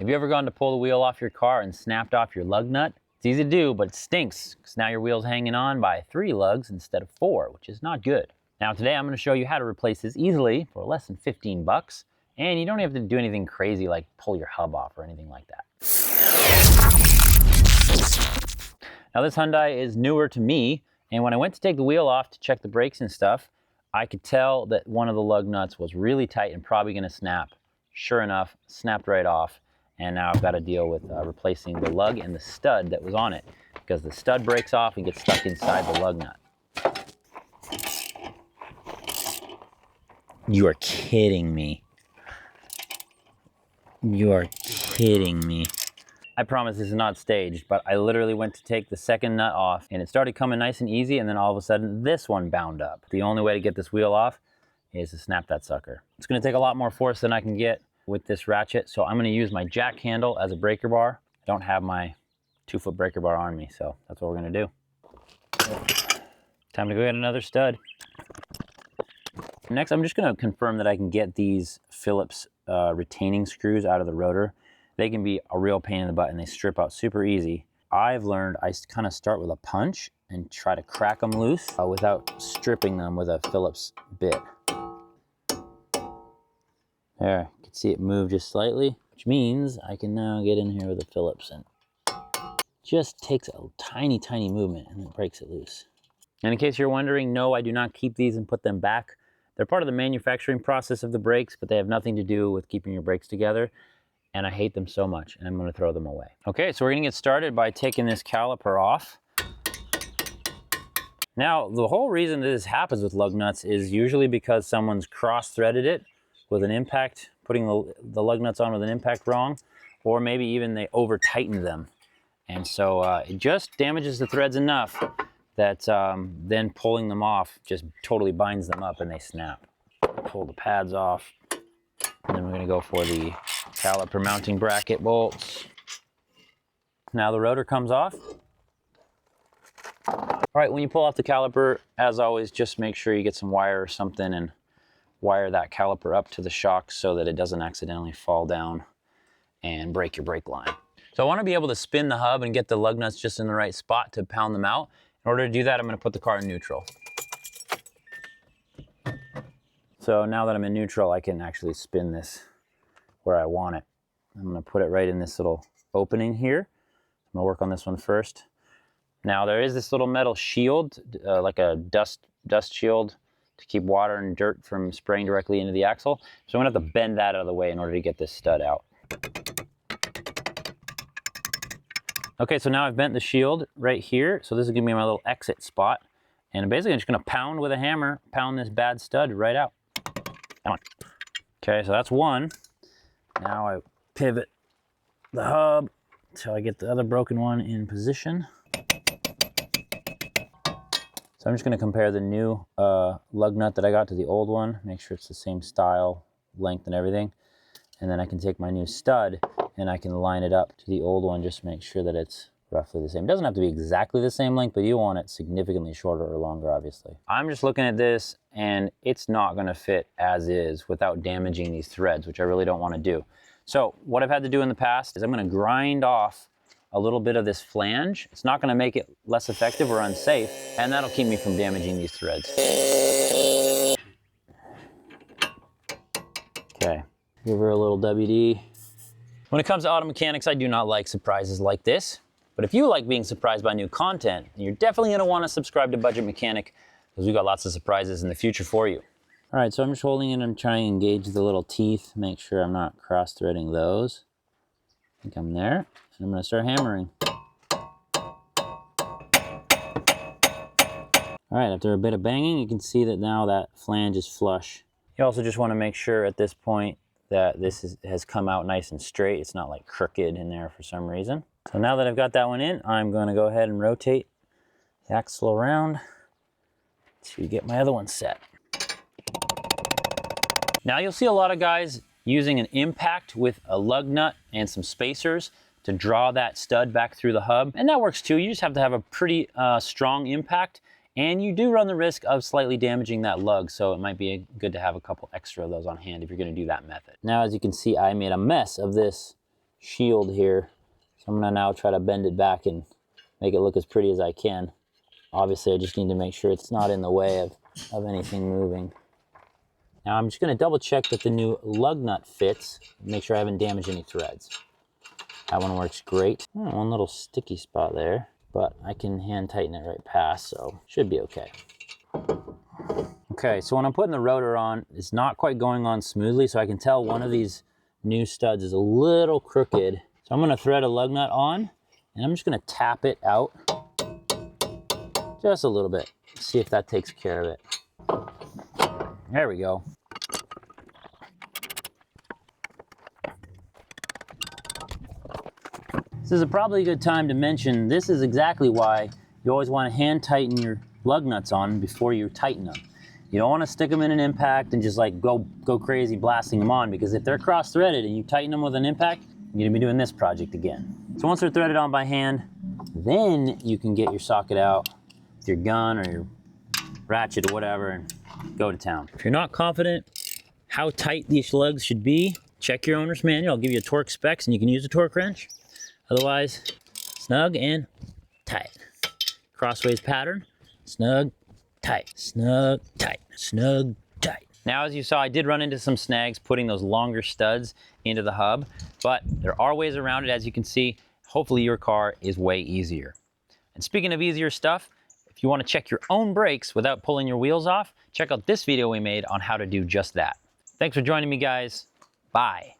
Have you ever gone to pull the wheel off your car and snapped off your lug nut? It's easy to do, but it stinks because now your wheel's hanging on by 3 lugs instead of 4, which is not good. Now today I'm going to show you how to replace this easily for less than 15 bucks, and you don't have to do anything crazy like pull your hub off or anything like that. Now this Hyundai is newer to me, and when I went to take the wheel off to check the brakes and stuff, I could tell that one of the lug nuts was really tight and probably going to snap. Sure enough, snapped right off, and now I've got to deal with replacing the lug and the stud that was on it, because the stud breaks off and gets stuck inside the lug nut. You are kidding me. You are kidding me. I promise this is not staged, but I literally went to take the second nut off and it started coming nice and easy, and then all of a sudden this one bound up. The only way to get this wheel off is to snap that sucker. It's gonna take a lot more force than I can get with this ratchet, so I'm gonna use my jack handle as a breaker bar. I don't have my 2-foot breaker bar on me, so that's what we're gonna do. Time to go get another stud. Next, I'm just gonna confirm that I can get these Phillips retaining screws out of the rotor. They can be a real pain in the butt and they strip out super easy. I've learned I kind of start with a punch and try to crack them loose without stripping them with a Phillips bit. There, you can see it move just slightly, which means I can now get in here with a Phillips and just takes a tiny, tiny movement and it breaks it loose. And in case you're wondering, no, I do not keep these and put them back. They're part of the manufacturing process of the brakes, but they have nothing to do with keeping your brakes together. And I hate them so much, and I'm gonna throw them away. Okay, so we're gonna get started by taking this caliper off. Now, the whole reason that this happens with lug nuts is usually because someone's cross-threaded it with an impact, putting the lug nuts on with an impact wrong, or maybe even they over-tightened them. And so it just damages the threads enough that then pulling them off just totally binds them up and they snap. Pull the pads off, and then we're gonna go for the caliper mounting bracket bolts. Now the rotor comes off. All right, when you pull off the caliper, as always, just make sure you get some wire or something and wire that caliper up to the shock so that it doesn't accidentally fall down and break your brake line. So I want to be able to spin the hub and get the lug nuts just in the right spot to pound them out. In order to do that, I'm going to put the car in neutral. So now that I'm in neutral, I can actually spin this where I want it. I'm going to put it right in this little opening here. I'm going to work on this one first. Now there is this little metal shield, like a dust shield, to keep water and dirt from spraying directly into the axle. So I'm going to have to bend that out of the way in order to get this stud out. Okay, so now I've bent the shield right here. So this is going to be my little exit spot. And basically I'm just going to pound with a hammer, pound this bad stud right out. Come on. Okay, so that's one. Now I pivot the hub until I get the other broken one in position. So I'm just going to compare the new lug nut that I got to the old one, make sure it's the same style, length, and everything. And then I can take my new stud and I can line it up to the old one, just to make sure that it's roughly the same. It doesn't have to be exactly the same length, but you want it significantly shorter or longer, obviously. I'm just looking at this and it's not going to fit as is without damaging these threads, which I really don't want to do. So what I've had to do in the past is I'm going to grind off a little bit of this flange. It's not going to make it less effective or unsafe, and that'll keep me from damaging these threads. Okay, give her a little WD. When it comes to auto mechanics, I do not like surprises like this. But if you like being surprised by new content, you're definitely going to want to subscribe to Budget Mechanic, because we've got lots of surprises in the future for you. All right, so I'm just holding it and trying to engage the little teeth, make sure I'm not cross-threading those. I think I'm there, and I'm going to start hammering. All right, after a bit of banging, you can see that now that flange is flush. You also just want to make sure at this point that this has come out nice and straight. It's not like crooked in there for some reason. So now that I've got that one in, I'm going to go ahead and rotate the axle around to get my other one set. Now you'll see a lot of guys using an impact with a lug nut and some spacers to draw that stud back through the hub. And that works too. You just have to have a pretty strong impact, and you do run the risk of slightly damaging that lug. So it might be good to have a couple extra of those on hand if you're going to do that method. Now, as you can see, I made a mess of this shield here. So I'm gonna now try to bend it back and make it look as pretty as I can. Obviously, I just need to make sure it's not in the way of anything moving. Now I'm just gonna double check that the new lug nut fits, make sure I haven't damaged any threads. That one works great. One little sticky spot there, but I can hand tighten it right past, so should be okay. Okay, so when I'm putting the rotor on, it's not quite going on smoothly, so I can tell one of these new studs is a little crooked. So I'm gonna thread a lug nut on, and I'm just gonna tap it out just a little bit. See if that takes care of it. There we go. This is probably a good time to mention, this is exactly why you always want to hand tighten your lug nuts on before you tighten them. You don't want to stick them in an impact and just like go crazy blasting them on, because if they're cross-threaded and you tighten them with an impact, you're going to be doing this project again. So once they're threaded on by hand, then you can get your socket out with your gun or your ratchet or whatever and go to town. If you're not confident how tight these lugs should be, check your owner's manual. I'll give you a torque specs and you can use a torque wrench. Otherwise, snug and tight. Crossways pattern, snug, tight, snug, tight, snug, tight. Now, as you saw, I did run into some snags putting those longer studs into the hub, but there are ways around it. As you can see, hopefully your car is way easier. And speaking of easier stuff, if you want to check your own brakes without pulling your wheels off, check out this video we made on how to do just that. Thanks for joining me, guys. Bye.